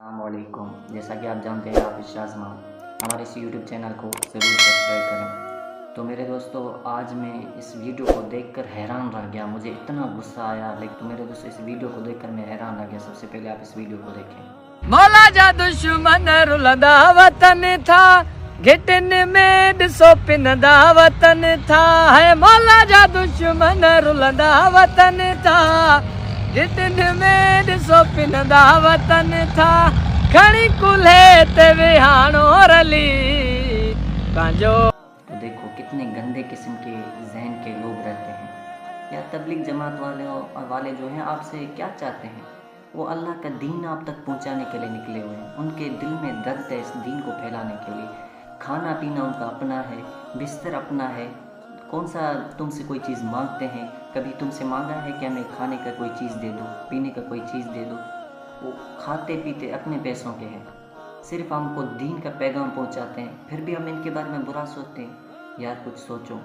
अलैक्म। जैसा कि आप जानते हैं हाफिज़ शाज़मा, हमारे इस यूट्यूब चैनल को ज़रूर सब्सक्राइब करें। तो मेरे दोस्तों, आज मैं इस वीडियो को देखकर हैरान रह गया, मुझे इतना गुस्सा आया। लेकिन तो मेरे दोस्तों, इस वीडियो को देखकर मैं हैरान रह गया। सबसे पहले आप इस वीडियो को देखें। मौला जा दुश्मन रुलदा वतन था, घिटन में ॾिसो पिनदा वतन था। है मौला जा दुश्मन रुलदा वतन था, घिटन में ॾिसो पिनदा वतन था। खणी कुल्हे ते विहाणो रली पंहिंजो। तो देखो कितने गंदे किस्म के जहन के लोग रहते हैं। या तबलीग जमात वाले जो हैं, आपसे क्या चाहते हैं? वो अल्लाह का दीन आप तक पहुंचाने के लिए निकले हुए हैं। उनके दिल में दर्द है इस दीन को फैलाने के लिए। खाना पीना उनका अपना है, बिस्तर अपना है। कौन सा तुमसे कोई चीज़ मांगते हैं? कभी तुमसे मांगा है कि हमें खाने का कोई चीज़ दे दो, पीने का कोई चीज़ दे दो? वो खाते पीते अपने पैसों के हैं, सिर्फ हमको दीन का पैगाम पहुंचाते हैं। फिर भी हम इनके बारे में बुरा सोचते हैं। यार कुछ सोचो।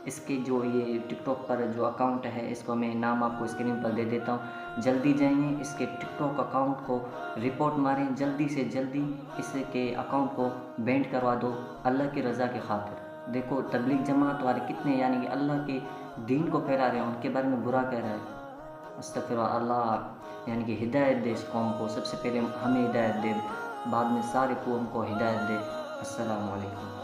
इसके जो ये टिकटॉक पर जो अकाउंट है, इसको मैं नाम आपको स्क्रीन पर दे देता हूँ। जल्दी जाइए, इसके टिकटॉक अकाउंट को रिपोर्ट मारें, जल्दी से जल्दी इसके अकाउंट को बैंड करवा दो, अल्लाह की रज़ा की खातिर। देखो तबलीग जमात वाले कितने यानी कि अल्लाह के दीन को फैला रहे हैं, उनके बारे में बुरा कह रहे हैं। अस्तग़फिरुल्लाह। अल्लाह यानी कि हिदायत दे इस कौम को। सबसे पहले हमें हिदायत दे, बाद में सारे कौम को हिदायत दे। अस्सलामु अलैकुम।